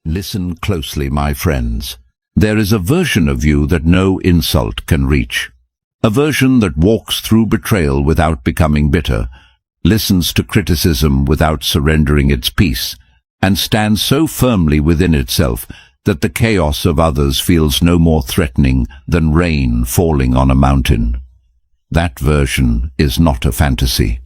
Listen closely, my friends. There is a version of you that no insult can reach. A version that walks through betrayal without becoming bitter, listens to criticism without surrendering its peace, and stands so firmly within itself that the chaos of others feels no more threatening than rain falling on a mountain. That version is not a fantasy.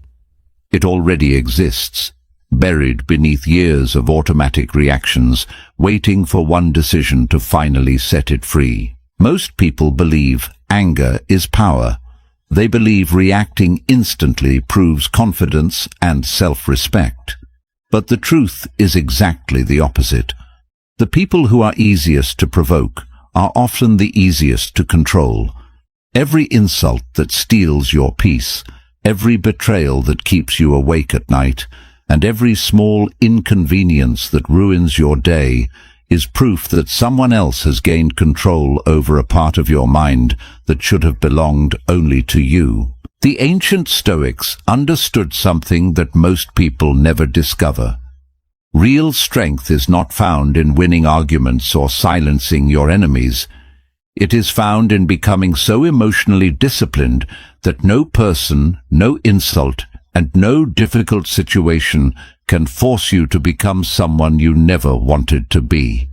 It already exists, buried beneath years of automatic reactions, waiting for one decision to finally set it free. Most people believe anger is power. They believe reacting instantly proves confidence and self-respect. But the truth is exactly the opposite. The people who are easiest to provoke are often the easiest to control. Every insult that steals your peace, every betrayal that keeps you awake at night, and every small inconvenience that ruins your day is proof that someone else has gained control over a part of your mind that should have belonged only to you. The ancient Stoics understood something that most people never discover. Real strength is not found in winning arguments or silencing your enemies. It is found in becoming so emotionally disciplined that no person, no insult, and no difficult situation can force you to become someone you never wanted to be.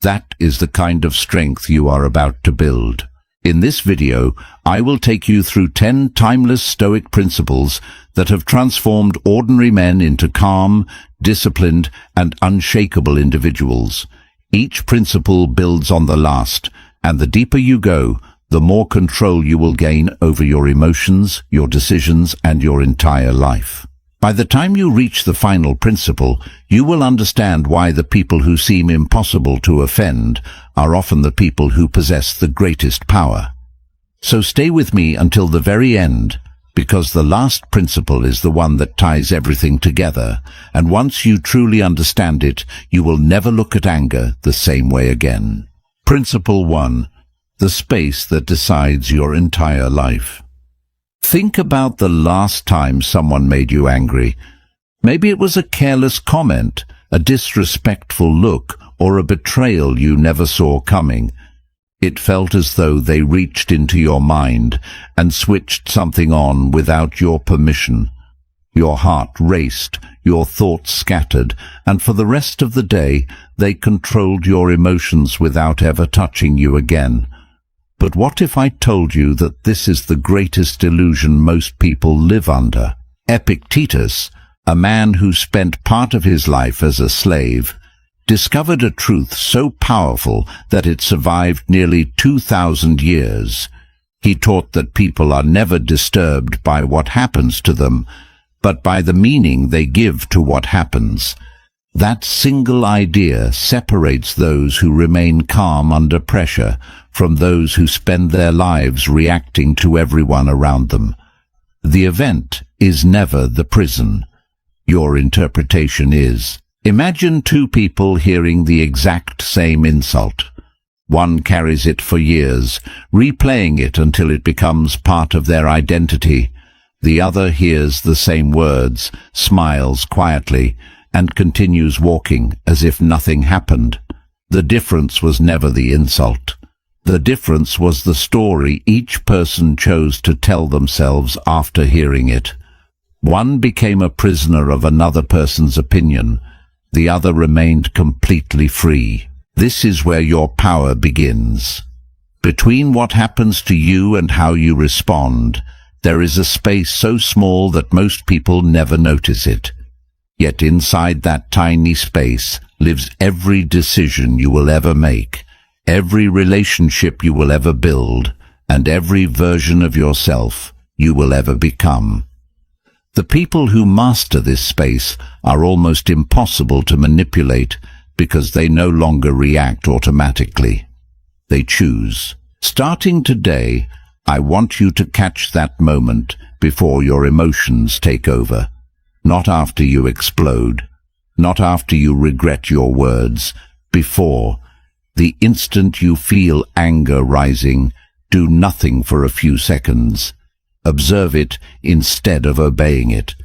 That is the kind of strength you are about to build. In this video, I will take you through 10 timeless Stoic principles that have transformed ordinary men into calm, disciplined, and unshakable individuals. Each principle builds on the last, and the deeper you go, the more control you will gain over your emotions, your decisions, and your entire life. By the time you reach the final principle, you will understand why the people who seem impossible to offend are often the people who possess the greatest power. So stay with me until the very end, because the last principle is the one that ties everything together, and once you truly understand it, you will never look at anger the same way again. Principle 1. The space that decides your entire life. Think about the last time someone made you angry. Maybe it was a careless comment, a disrespectful look, or a betrayal you never saw coming. It felt as though they reached into your mind and switched something on without your permission. Your heart raced, your thoughts scattered, and for the rest of the day they controlled your emotions without ever touching you again. But what if I told you that this is the greatest illusion most people live under? Epictetus, a man who spent part of his life as a slave, discovered a truth so powerful that it survived nearly 2,000 years. He taught that people are never disturbed by what happens to them, but by the meaning they give to what happens. That single idea separates those who remain calm under pressure from those who spend their lives reacting to everyone around them. The event is never the prison. Your interpretation is. Imagine two people hearing the exact same insult. One carries it for years, replaying it until it becomes part of their identity. The other hears the same words, smiles quietly, and continues walking as if nothing happened. The difference was never the insult. The difference was the story each person chose to tell themselves after hearing it. One became a prisoner of another person's opinion. The other remained completely free. This is where your power begins. Between what happens to you and how you respond, there is a space so small that most people never notice it. Yet inside that tiny space lives every decision you will ever make, every relationship you will ever build, and every version of yourself you will ever become. The people who master this space are almost impossible to manipulate because they no longer react automatically. They choose. Starting today, I want you to catch that moment before your emotions take over. Not after you explode, not after you regret your words. Before, the instant you feel anger rising, do nothing for a few seconds. Observe it instead of obeying it.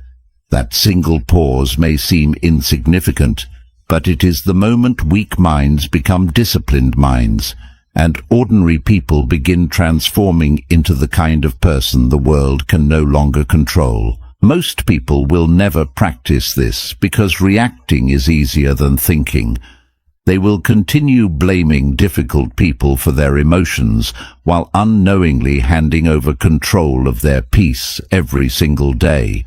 That single pause may seem insignificant, but it is the moment weak minds become disciplined minds, and ordinary people begin transforming into the kind of person the world can no longer control. Most people will never practice this because reacting is easier than thinking. They will continue blaming difficult people for their emotions while unknowingly handing over control of their peace every single day.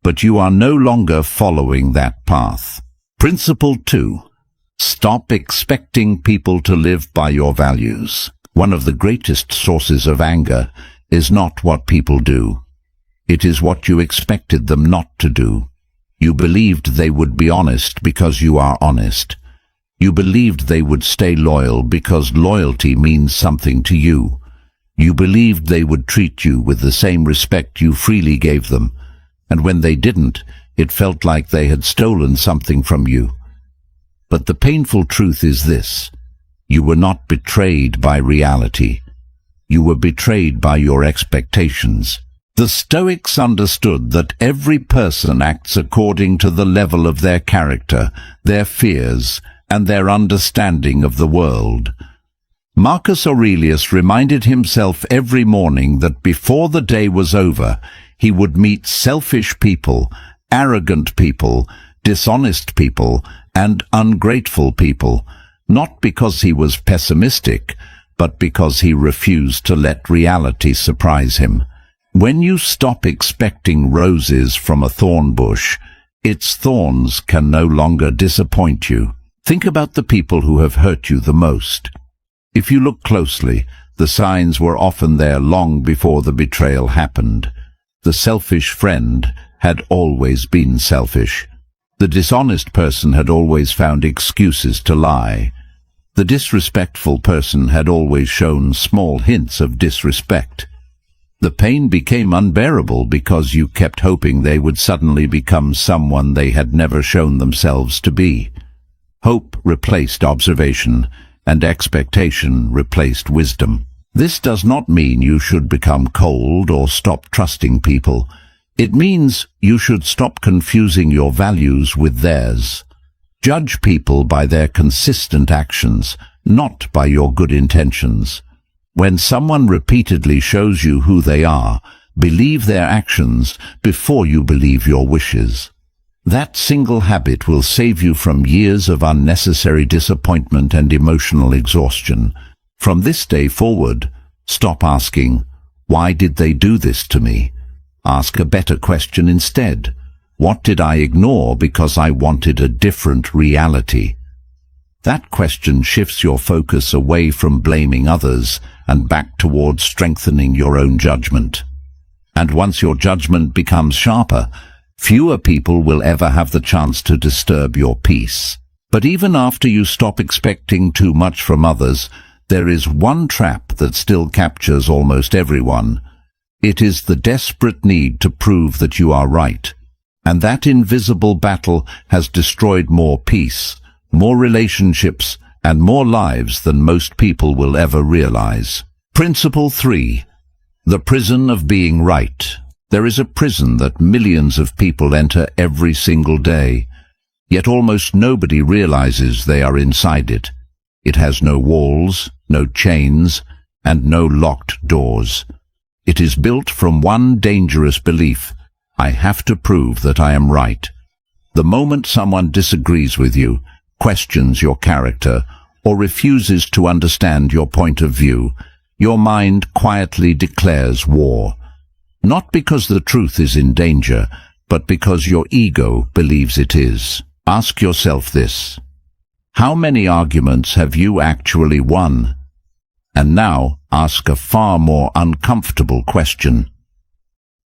But you are no longer following that path. Principle 2. Stop expecting people to live by your values. One of the greatest sources of anger is not what people do. It is what you expected them not to do. You believed they would be honest because you are honest. You believed they would stay loyal because loyalty means something to you. You believed they would treat you with the same respect you freely gave them, and when they didn't, it felt like they had stolen something from you. But the painful truth is this: you were not betrayed by reality. You were betrayed by your expectations. The Stoics understood that every person acts according to the level of their character, their fears, and their understanding of the world. Marcus Aurelius reminded himself every morning that before the day was over, he would meet selfish people, arrogant people, dishonest people, and ungrateful people, not because he was pessimistic, but because he refused to let reality surprise him. When you stop expecting roses from a thorn bush, its thorns can no longer disappoint you. Think about the people who have hurt you the most. If you look closely, the signs were often there long before the betrayal happened. The selfish friend had always been selfish. The dishonest person had always found excuses to lie. The disrespectful person had always shown small hints of disrespect. The pain became unbearable because you kept hoping they would suddenly become someone they had never shown themselves to be. Hope replaced observation, and expectation replaced wisdom. This does not mean you should become cold or stop trusting people. It means you should stop confusing your values with theirs. Judge people by their consistent actions, not by your good intentions. When someone repeatedly shows you who they are, believe their actions before you believe your wishes. That single habit will save you from years of unnecessary disappointment and emotional exhaustion. From this day forward, stop asking, "Why did they do this to me?" Ask a better question instead. What did I ignore because I wanted a different reality? That question shifts your focus away from blaming others and back towards strengthening your own judgment. And once your judgment becomes sharper, fewer people will ever have the chance to disturb your peace. But even after you stop expecting too much from others, there is one trap that still captures almost everyone. It is the desperate need to prove that you are right. And that invisible battle has destroyed more peace, more relationships, and more lives than most people will ever realize. Principle 3. The prison of being right. There is a prison that millions of people enter every single day, yet almost nobody realizes they are inside it. It has no walls, no chains, and no locked doors. It is built from one dangerous belief: I have to prove that I am right. The moment someone disagrees with you, questions your character, or refuses to understand your point of view, your mind quietly declares war. Not because the truth is in danger, but because your ego believes it is. Ask yourself this: how many arguments have you actually won? And now ask a far more uncomfortable question.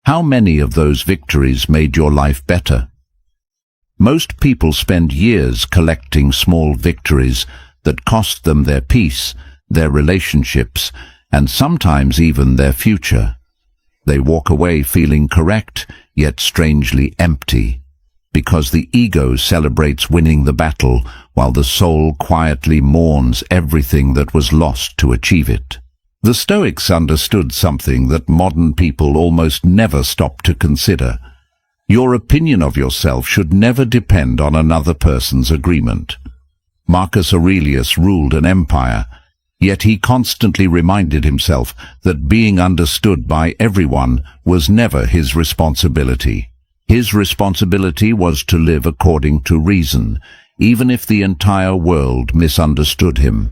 How many of those victories made your life better? Most people spend years collecting small victories that cost them their peace, their relationships, and sometimes even their future. They walk away feeling correct, yet strangely empty, because the ego celebrates winning the battle, while the soul quietly mourns everything that was lost to achieve it. The Stoics understood something that modern people almost never stop to consider. Your opinion of yourself should never depend on another person's agreement. Marcus Aurelius ruled an empire, yet he constantly reminded himself that being understood by everyone was never his responsibility. His responsibility was to live according to reason, even if the entire world misunderstood him.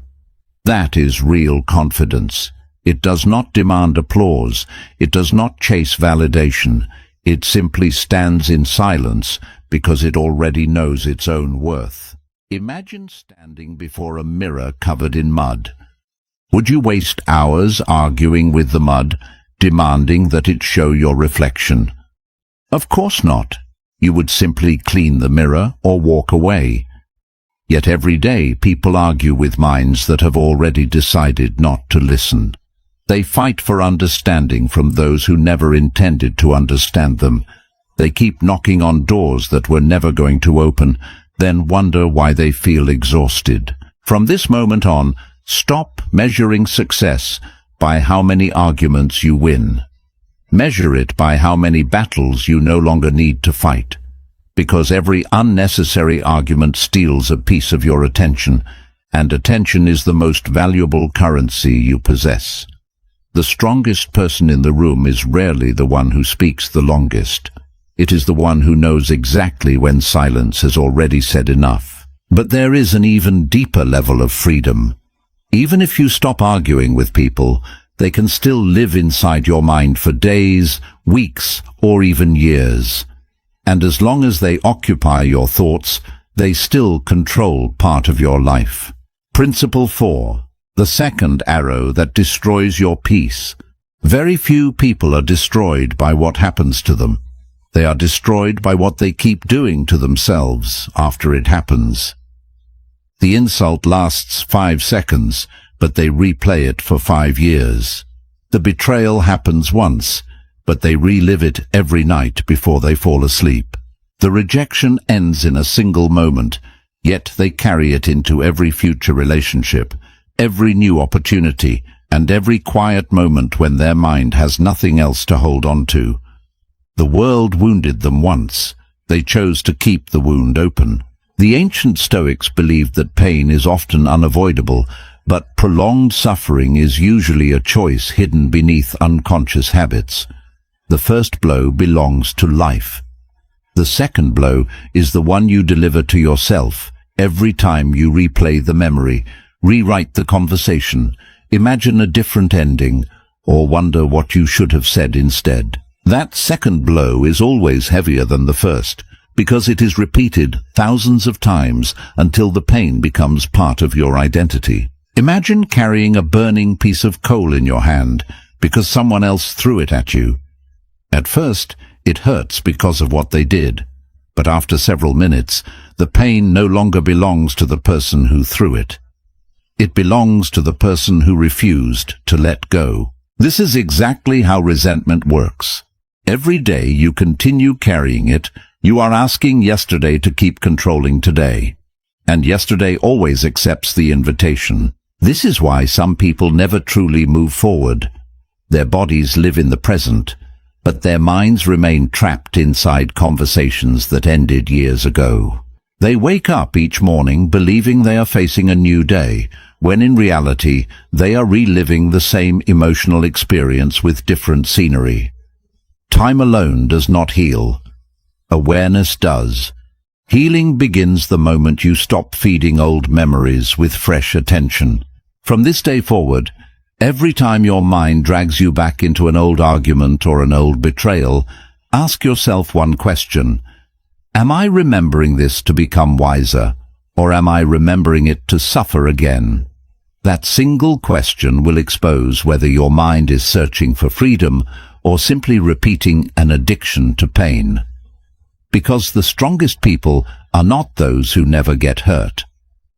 That is real confidence. It does not demand applause. It does not chase validation. It simply stands in silence because it already knows its own worth. Imagine standing before a mirror covered in mud. Would you waste hours arguing with the mud, demanding that it show your reflection? Of course not. You would simply clean the mirror or walk away. Yet every day people argue with minds that have already decided not to listen. They fight for understanding from those who never intended to understand them. They keep knocking on doors that were never going to open, then wonder why they feel exhausted. From this moment on, stop measuring success by how many arguments you win. Measure it by how many battles you no longer need to fight. Because every unnecessary argument steals a piece of your attention, and attention is the most valuable currency you possess. The strongest person in the room is rarely the one who speaks the longest. It is the one who knows exactly when silence has already said enough. But there is an even deeper level of freedom. Even if you stop arguing with people, they can still live inside your mind for days, weeks, or even years. And as long as they occupy your thoughts, they still control part of your life. Principle 4. The second arrow that destroys your peace. Very few people are destroyed by what happens to them. They are destroyed by what they keep doing to themselves after it happens. The insult lasts 5 seconds, but they replay it for 5 years. The betrayal happens once, but they relive it every night before they fall asleep. The rejection ends in a single moment, yet they carry it into every future relationship, every new opportunity, and every quiet moment when their mind has nothing else to hold on to. The world wounded them once. They chose to keep the wound open. The ancient Stoics believed that pain is often unavoidable, but prolonged suffering is usually a choice hidden beneath unconscious habits. The first blow belongs to life. The second blow is the one you deliver to yourself every time you replay the memory, rewrite the conversation, imagine a different ending, or wonder what you should have said instead. That second blow is always heavier than the first, because it is repeated thousands of times until the pain becomes part of your identity. Imagine carrying a burning piece of coal in your hand because someone else threw it at you. At first, it hurts because of what they did, but after several minutes, the pain no longer belongs to the person who threw it. It belongs to the person who refused to let go. This is exactly how resentment works. Every day you continue carrying it, you are asking yesterday to keep controlling today. And yesterday always accepts the invitation. This is why some people never truly move forward. Their bodies live in the present, but their minds remain trapped inside conversations that ended years ago. They wake up each morning believing they are facing a new day, when in reality they are reliving the same emotional experience with different scenery. Time alone does not heal. Awareness does. Healing begins the moment you stop feeding old memories with fresh attention. From this day forward, every time your mind drags you back into an old argument or an old betrayal, ask yourself one question. Am I remembering this to become wiser, or am I remembering it to suffer again? That single question will expose whether your mind is searching for freedom or simply repeating an addiction to pain. Because the strongest people are not those who never get hurt.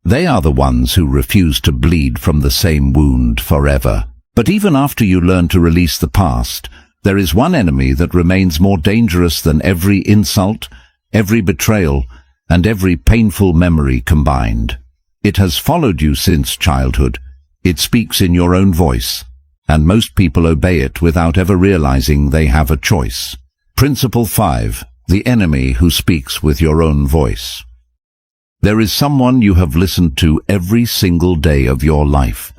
They are the ones who refuse to bleed from the same wound forever. But even after you learn to release the past, there is one enemy that remains more dangerous than every insult, every betrayal, and every painful memory combined. It has followed you since childhood. It speaks in your own voice, and most people obey it without ever realizing they have a choice. Principle 5. the enemy who speaks with your own voice. There is someone you have listened to every single day of your life.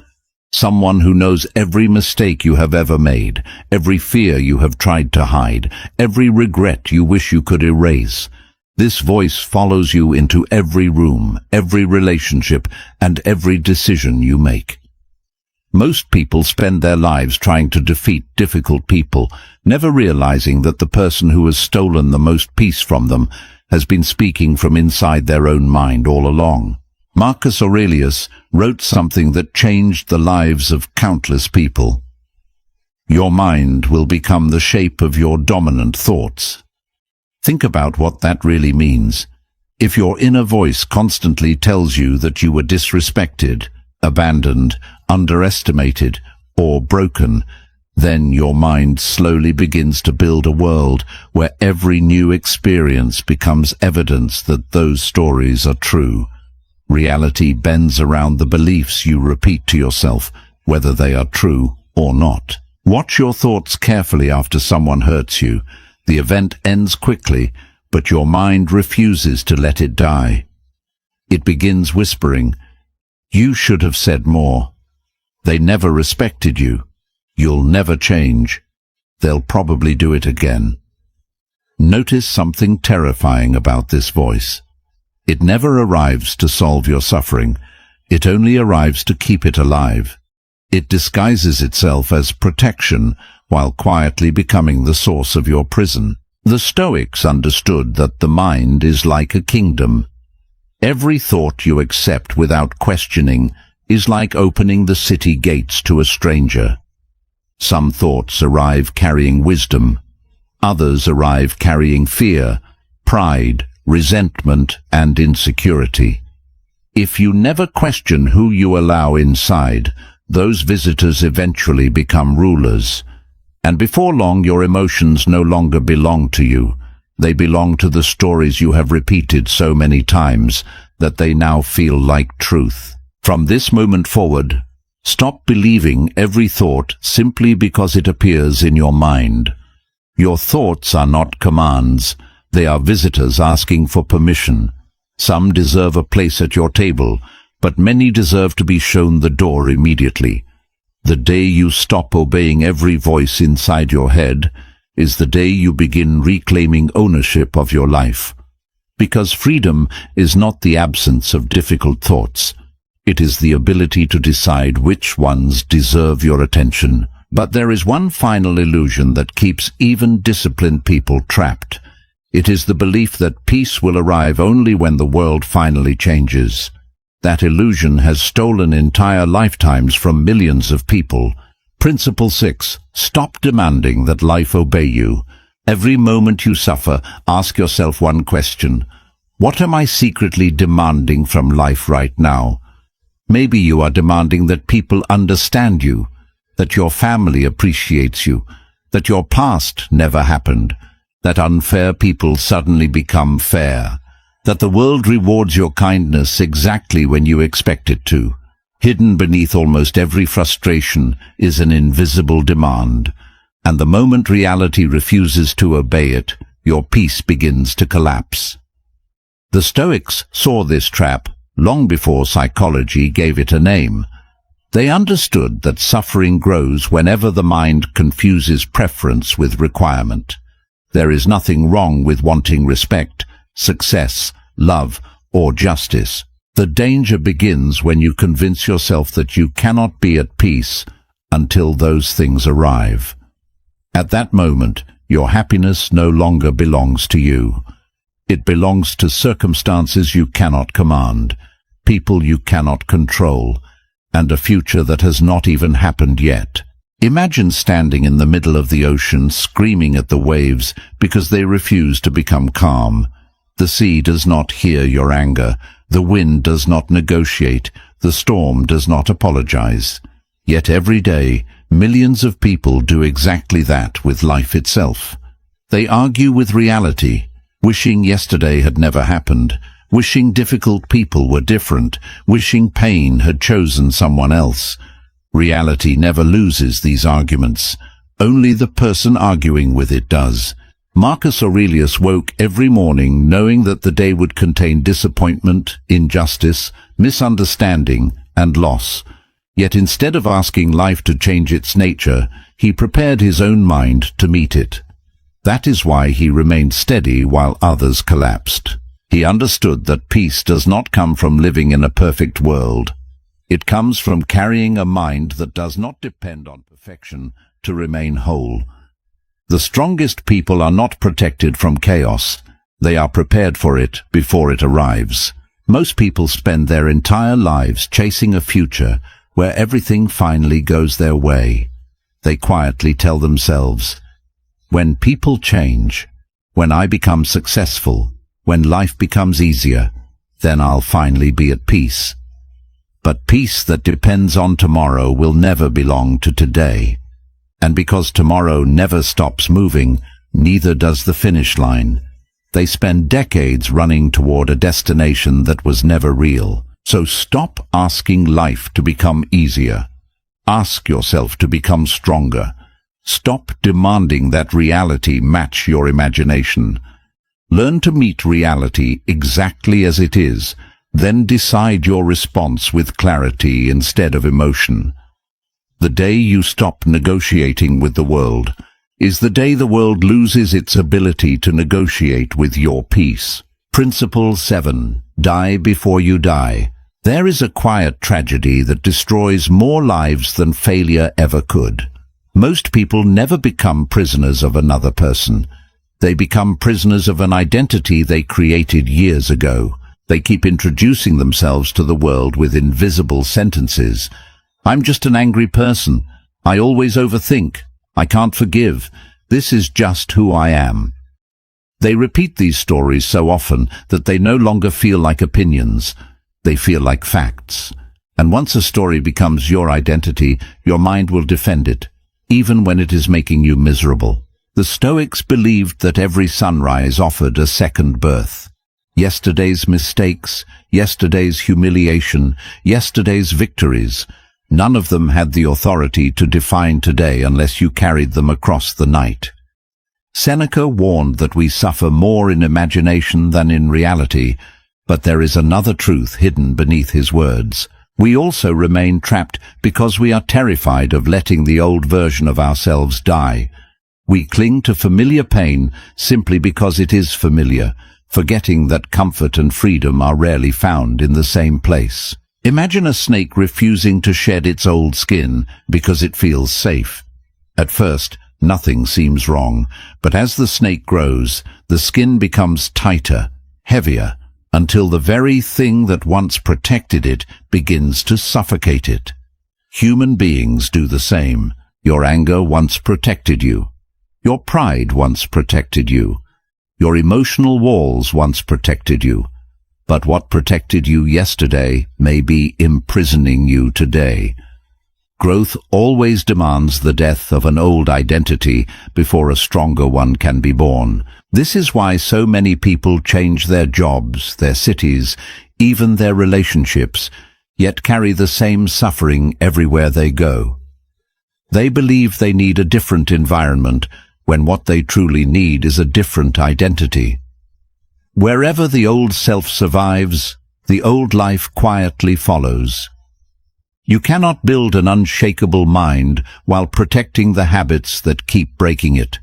Someone who knows every mistake you have ever made, every fear you have tried to hide, every regret you wish you could erase. This voice follows you into every room, every relationship, and every decision you make. Most people spend their lives trying to defeat difficult people, never realizing that the person who has stolen the most peace from them has been speaking from inside their own mind all along. Marcus Aurelius wrote something that changed the lives of countless people. Your mind will become the shape of your dominant thoughts. Think about what that really means. If your inner voice constantly tells you that you were disrespected, abandoned, underestimated, or broken, then your mind slowly begins to build a world where every new experience becomes evidence that those stories are true. Reality bends around the beliefs you repeat to yourself, whether they are true or not. Watch your thoughts carefully after someone hurts you. The event ends quickly, but your mind refuses to let it die. It begins whispering, "You should have said more. They never respected you. You'll never change. They'll probably do it again." Notice something terrifying about this voice. It never arrives to solve your suffering. It only arrives to keep it alive. It disguises itself as protection while quietly becoming the source of your prison. The Stoics understood that the mind is like a kingdom. Every thought you accept without questioning is like opening the city gates to a stranger. Some thoughts arrive carrying wisdom. Others arrive carrying fear, pride, resentment, and insecurity. If you never question who you allow inside, those visitors eventually become rulers. And before long, your emotions no longer belong to you. They belong to the stories you have repeated so many times that they now feel like truth. From this moment forward, stop believing every thought simply because it appears in your mind. Your thoughts are not commands. They are visitors asking for permission. Some deserve a place at your table, but many deserve to be shown the door immediately. The day you stop obeying every voice inside your head is the day you begin reclaiming ownership of your life. Because freedom is not the absence of difficult thoughts. It is the ability to decide which ones deserve your attention. But there is one final illusion that keeps even disciplined people trapped. It is the belief that peace will arrive only when the world finally changes. That illusion has stolen entire lifetimes from millions of people. Principle 6. Stop demanding that life obey you. Every moment you suffer, ask yourself one question. What am I secretly demanding from life right now? Maybe you are demanding that people understand you, that your family appreciates you, that your past never happened, that unfair people suddenly become fair, that the world rewards your kindness exactly when you expect it to. Hidden beneath almost every frustration is an invisible demand, and the moment reality refuses to obey it, your peace begins to collapse. The Stoics saw this trap long before psychology gave it a name. They understood that suffering grows whenever the mind confuses preference with requirement. There is nothing wrong with wanting respect, success, love, or justice. The danger begins when you convince yourself that you cannot be at peace until those things arrive. At that moment, your happiness no longer belongs to you. It belongs to circumstances you cannot command, people you cannot control, and a future that has not even happened yet. Imagine standing in the middle of the ocean screaming at the waves because they refuse to become calm. The sea does not hear your anger, the wind does not negotiate, the storm does not apologize. Yet every day, millions of people do exactly that with life itself. They argue with reality, wishing yesterday had never happened, wishing difficult people were different, wishing pain had chosen someone else. Reality never loses these arguments. Only the person arguing with it does. Marcus Aurelius woke every morning knowing that the day would contain disappointment, injustice, misunderstanding, and loss. Yet instead of asking life to change its nature, he prepared his own mind to meet it. That is why he remained steady while others collapsed. He understood that peace does not come from living in a perfect world. It comes from carrying a mind that does not depend on perfection to remain whole. The strongest people are not protected from chaos. They are prepared for it before it arrives. Most people spend their entire lives chasing a future where everything finally goes their way. They quietly tell themselves, "When people change, when I become successful, when life becomes easier, then I'll finally be at peace." But peace that depends on tomorrow will never belong to today. And because tomorrow never stops moving, neither does the finish line. They spend decades running toward a destination that was never real. So stop asking life to become easier. Ask yourself to become stronger. Stop demanding that reality match your imagination. Learn to meet reality exactly as it is, then decide your response with clarity instead of emotion. The day you stop negotiating with the world is the day the world loses its ability to negotiate with your peace. Principle 7. Die before you die. There is a quiet tragedy that destroys more lives than failure ever could. Most people never become prisoners of another person. They become prisoners of an identity they created years ago. They keep introducing themselves to the world with invisible sentences. "I'm just an angry person. I always overthink. I can't forgive. This is just who I am." They repeat these stories so often that they no longer feel like opinions. They feel like facts. And once a story becomes your identity, your mind will defend it, even when it is making you miserable. The Stoics believed that every sunrise offered a second birth. Yesterday's mistakes, yesterday's humiliation, yesterday's victories, none of them had the authority to define today unless you carried them across the night. Seneca warned that we suffer more in imagination than in reality, but there is another truth hidden beneath his words. We also remain trapped because we are terrified of letting the old version of ourselves die. We cling to familiar pain simply because it is familiar, forgetting that comfort and freedom are rarely found in the same place. Imagine a snake refusing to shed its old skin because it feels safe. At first, nothing seems wrong, but as the snake grows, the skin becomes tighter, heavier, until the very thing that once protected it begins to suffocate it. Human beings do the same. Your anger once protected you. Your pride once protected you. Your emotional walls once protected you. But what protected you yesterday may be imprisoning you today. Growth always demands the death of an old identity before a stronger one can be born. This is why so many people change their jobs, their cities, even their relationships, yet carry the same suffering everywhere they go. They believe they need a different environment, when what they truly need is a different identity. Wherever the old self survives, the old life quietly follows. You cannot build an unshakable mind while protecting the habits that keep breaking it.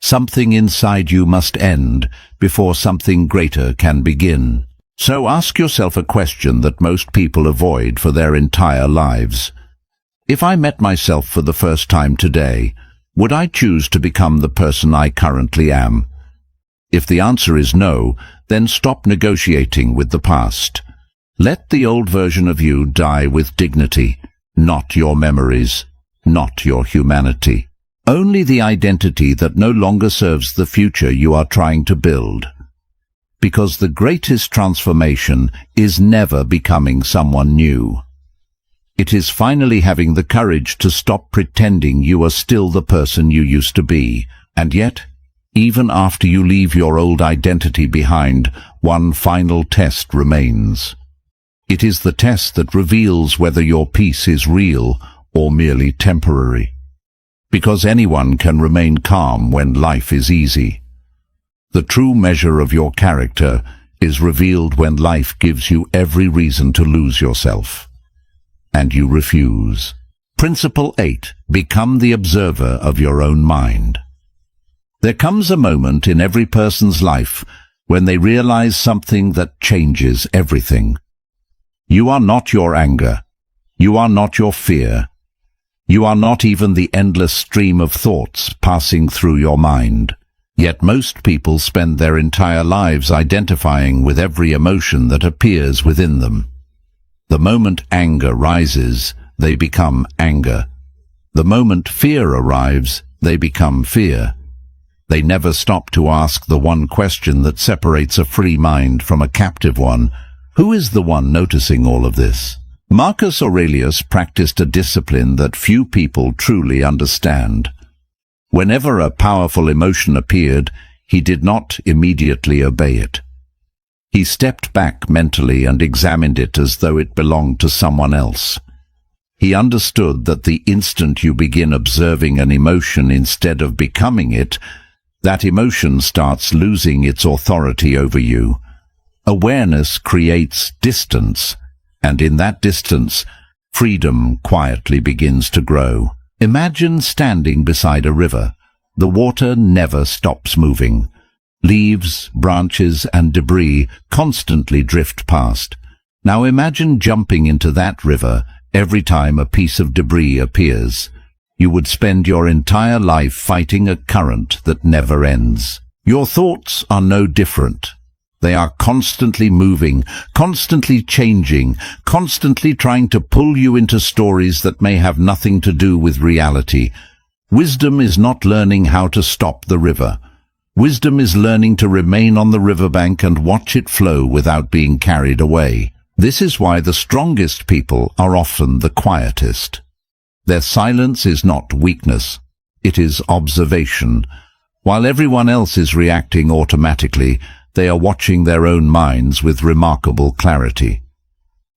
Something inside you must end before something greater can begin. So ask yourself a question that most people avoid for their entire lives. If I met myself for the first time today, would I choose to become the person I currently am? If the answer is no, then stop negotiating with the past. Let the old version of you die with dignity, not your memories, not your humanity. Only the identity that no longer serves the future you are trying to build. Because the greatest transformation is never becoming someone new. It is finally having the courage to stop pretending you are still the person you used to be. And yet, even after you leave your old identity behind, one final test remains. It is the test that reveals whether your peace is real or merely temporary. Because anyone can remain calm when life is easy. The true measure of your character is revealed when life gives you every reason to lose yourself, and you refuse. Principle 8. Become the observer of your own mind. There comes a moment in every person's life when they realize something that changes everything. You are not your anger. You are not your fear. You are not even the endless stream of thoughts passing through your mind. Yet most people spend their entire lives identifying with every emotion that appears within them. The moment anger rises, they become anger. The moment fear arrives, they become fear. They never stop to ask the one question that separates a free mind from a captive one. Who is the one noticing all of this? Marcus Aurelius practiced a discipline that few people truly understand. Whenever a powerful emotion appeared, he did not immediately obey it. He stepped back mentally and examined it as though it belonged to someone else. He understood that the instant you begin observing an emotion instead of becoming it, that emotion starts losing its authority over you. Awareness creates distance, and in that distance, freedom quietly begins to grow. Imagine standing beside a river. The water never stops moving. Leaves, branches, and debris constantly drift past. Now imagine jumping into that river every time a piece of debris appears. You would spend your entire life fighting a current that never ends. Your thoughts are no different. They are constantly moving, constantly changing, constantly trying to pull you into stories that may have nothing to do with reality. Wisdom is not learning how to stop the river. Wisdom is learning to remain on the riverbank and watch it flow without being carried away. This is why the strongest people are often the quietest. Their silence is not weakness, it is observation. While everyone else is reacting automatically, they are watching their own minds with remarkable clarity.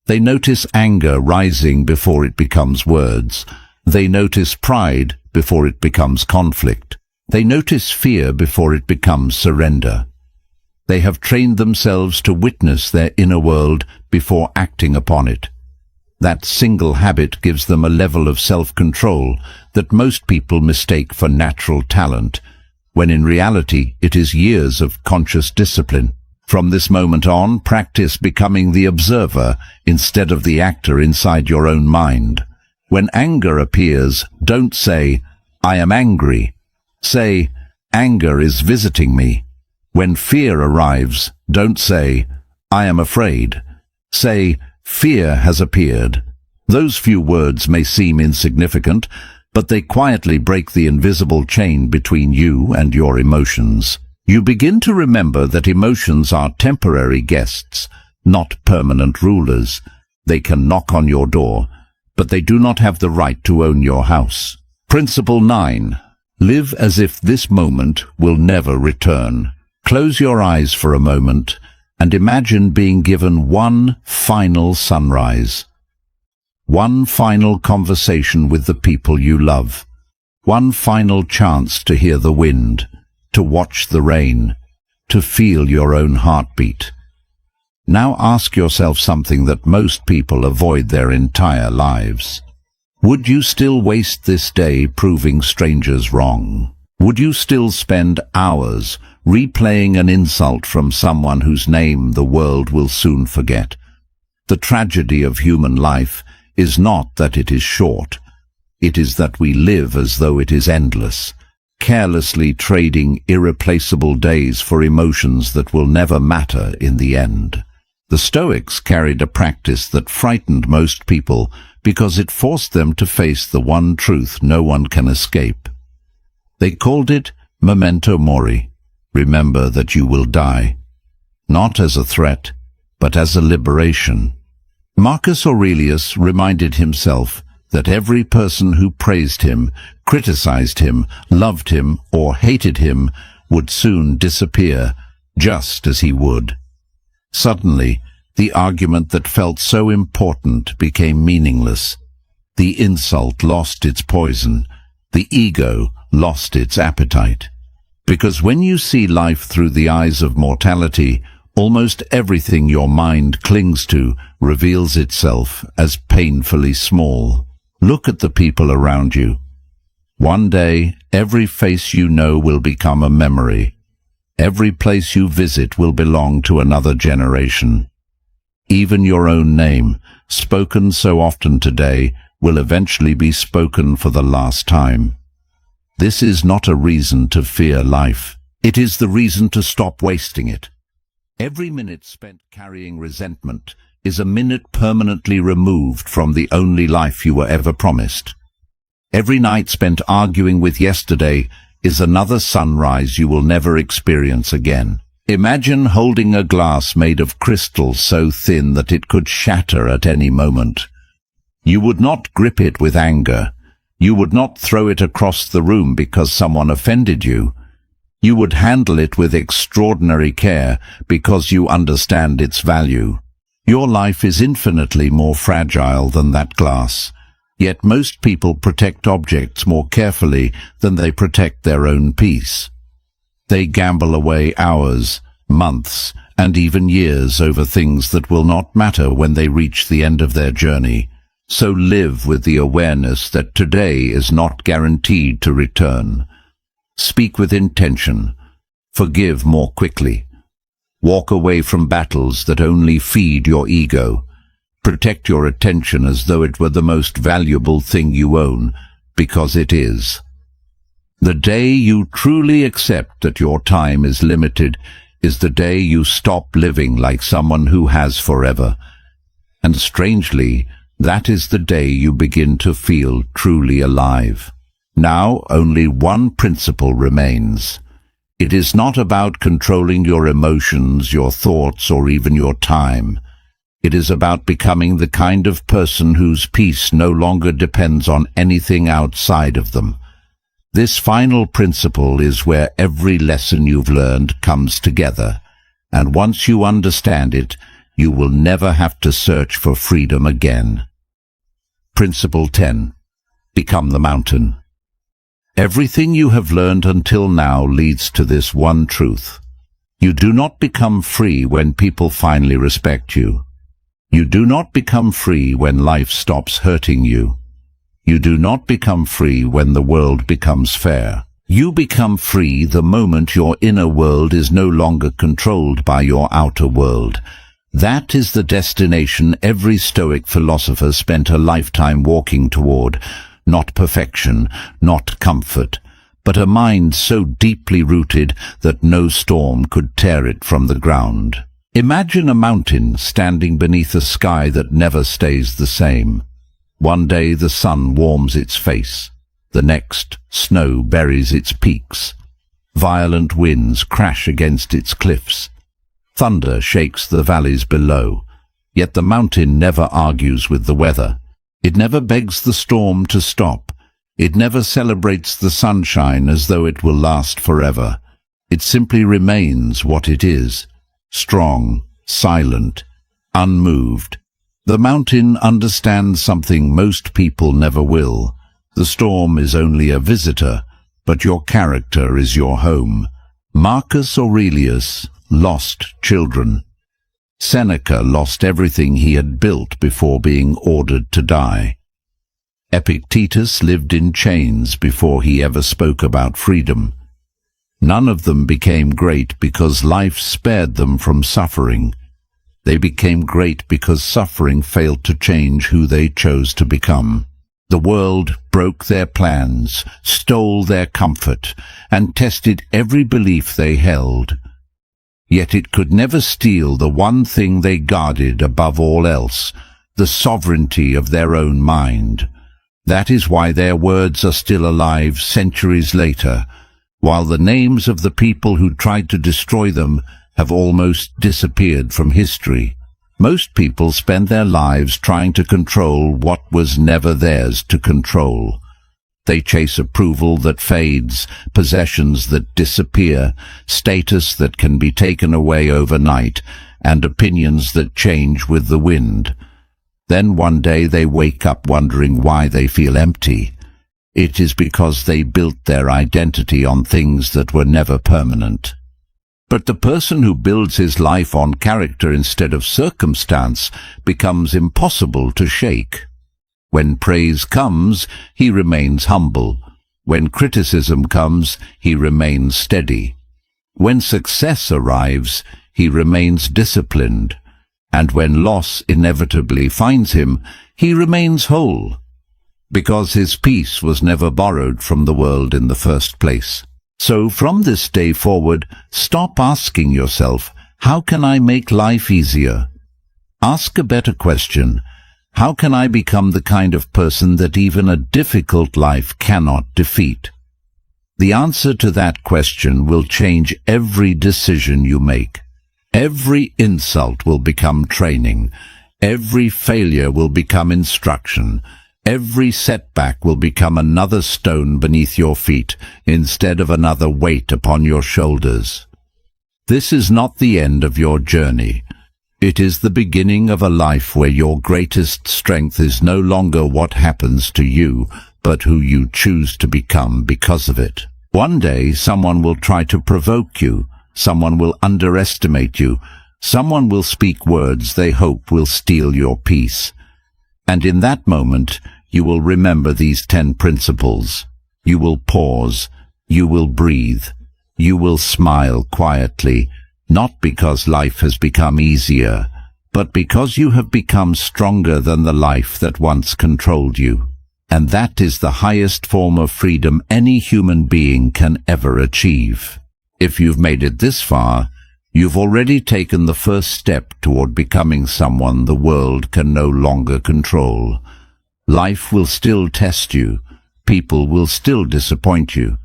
They notice anger rising before it becomes words. They notice pride before it becomes conflict. They notice fear before it becomes surrender. They have trained themselves to witness their inner world before acting upon it. That single habit gives them a level of self-control that most people mistake for natural talent, when in reality it is years of conscious discipline. From this moment on, practice becoming the observer instead of the actor inside your own mind. When anger appears, don't say, "I am angry." Say, "Anger is visiting me." When fear arrives, don't say, "I am afraid." Say, "Fear has appeared." Those few words may seem insignificant, but they quietly break the invisible chain between you and your emotions. You begin to remember that emotions are temporary guests, not permanent rulers. They can knock on your door, but they do not have the right to own your house. Principle 9. Live as if this moment will never return. Close your eyes for a moment and imagine being given one final sunrise. One final conversation with the people you love. One final chance to hear the wind, to watch the rain, to feel your own heartbeat. Now ask yourself something that most people avoid their entire lives. Would you still waste this day proving strangers wrong? Would you still spend hours replaying an insult from someone whose name the world will soon forget? The tragedy of human life is not that it is short. It is that we live as though it is endless, carelessly trading irreplaceable days for emotions that will never matter in the end. The Stoics carried a practice that frightened most people because it forced them to face the one truth no one can escape. They called it memento mori, remember that you will die, not as a threat, but as a liberation. Marcus Aurelius reminded himself that every person who praised him, criticized him, loved him, or hated him would soon disappear, just as he would. Suddenly, the argument that felt so important became meaningless. The insult lost its poison. The ego lost its appetite. Because when you see life through the eyes of mortality, almost everything your mind clings to reveals itself as painfully small. Look at the people around you. One day, every face you know will become a memory. Every place you visit will belong to another generation. Even your own name, spoken so often today, will eventually be spoken for the last time. This is not a reason to fear life. It is the reason to stop wasting it. Every minute spent carrying resentment is a minute permanently removed from the only life you were ever promised. Every night spent arguing with yesterday is another sunrise you will never experience again. Imagine holding a glass made of crystal so thin that it could shatter at any moment. You would not grip it with anger. You would not throw it across the room because someone offended you. You would handle it with extraordinary care because you understand its value. Your life is infinitely more fragile than that glass. Yet most people protect objects more carefully than they protect their own peace. They gamble away hours, months, and even years over things that will not matter when they reach the end of their journey. So live with the awareness that today is not guaranteed to return. Speak with intention. Forgive more quickly. Walk away from battles that only feed your ego. Protect your attention as though it were the most valuable thing you own, because it is. The day you truly accept that your time is limited is the day you stop living like someone who has forever. And strangely, that is the day you begin to feel truly alive. Now only one principle remains. It is not about controlling your emotions, your thoughts, or even your time. It is about becoming the kind of person whose peace no longer depends on anything outside of them. This final principle is where every lesson you've learned comes together, and once you understand it, you will never have to search for freedom again. Principle 10. Become the mountain. Everything you have learned until now leads to this one truth. You do not become free when people finally respect you. You do not become free when life stops hurting you. You do not become free when the world becomes fair. You become free the moment your inner world is no longer controlled by your outer world. That is the destination every Stoic philosopher spent a lifetime walking toward. Not perfection, not comfort, but a mind so deeply rooted that no storm could tear it from the ground. Imagine a mountain standing beneath a sky that never stays the same. One day the sun warms its face. The next, snow buries its peaks. Violent winds crash against its cliffs. Thunder shakes the valleys below. Yet the mountain never argues with the weather. It never begs the storm to stop. It never celebrates the sunshine as though it will last forever. It simply remains what it is. Strong, silent, unmoved. The mountain understands something most people never will. The storm is only a visitor, but your character is your home. Marcus Aurelius lost children. Seneca lost everything he had built before being ordered to die. Epictetus lived in chains before he ever spoke about freedom. None of them became great because life spared them from suffering. They became great because suffering failed to change who they chose to become. The world broke their plans, stole their comfort, and tested every belief they held. Yet it could never steal the one thing they guarded above all else, the sovereignty of their own mind. That is why their words are still alive centuries later, while the names of the people who tried to destroy them have almost disappeared from history. Most people spend their lives trying to control what was never theirs to control. They chase approval that fades, possessions that disappear, status that can be taken away overnight, and opinions that change with the wind. Then one day they wake up wondering why they feel empty. it is because they built their identity on things that were never permanent. But the person who builds his life on character instead of circumstance becomes impossible to shake. When praise comes, he remains humble. When criticism comes, he remains steady. When success arrives, he remains disciplined. And when loss inevitably finds him, he remains whole, because his peace was never borrowed from the world in the first place. So from this day forward, stop asking yourself, how can I make life easier? Ask a better question. How can I become the kind of person that even a difficult life cannot defeat? The answer to that question will change every decision you make. Every insult will become training. Every failure will become instruction. Every setback will become another stone beneath your feet instead of another weight upon your shoulders. This is not the end of your journey. It is the beginning of a life where your greatest strength is no longer what happens to you, but who you choose to become because of it. One day, someone will try to provoke you. Someone will underestimate you. Someone will speak words they hope will steal your peace. And in that moment, you will remember these 10 principles. You will pause. You will breathe. You will smile quietly, not because life has become easier, but because you have become stronger than the life that once controlled you. And that is the highest form of freedom any human being can ever achieve. If you've made it this far, you've already taken the first step toward becoming someone the world can no longer control. Life will still test you. People will still disappoint you.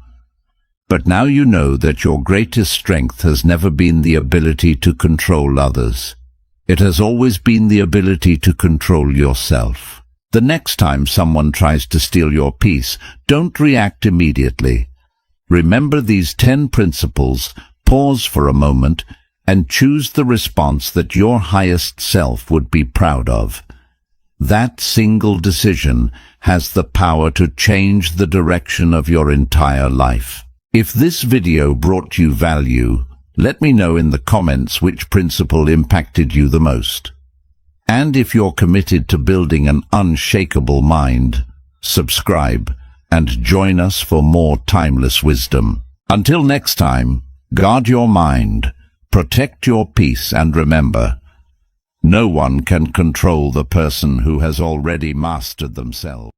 But now you know that your greatest strength has never been the ability to control others. It has always been the ability to control yourself. The next time someone tries to steal your peace, don't react immediately. Remember these 10 principles, pause for a moment, and choose the response that your highest self would be proud of. That single decision has the power to change the direction of your entire life. If this video brought you value, let me know in the comments which principle impacted you the most. And if you're committed to building an unshakable mind, subscribe and join us for more timeless wisdom. Until next time, guard your mind, protect your peace, and remember, no one can control the person who has already mastered themselves.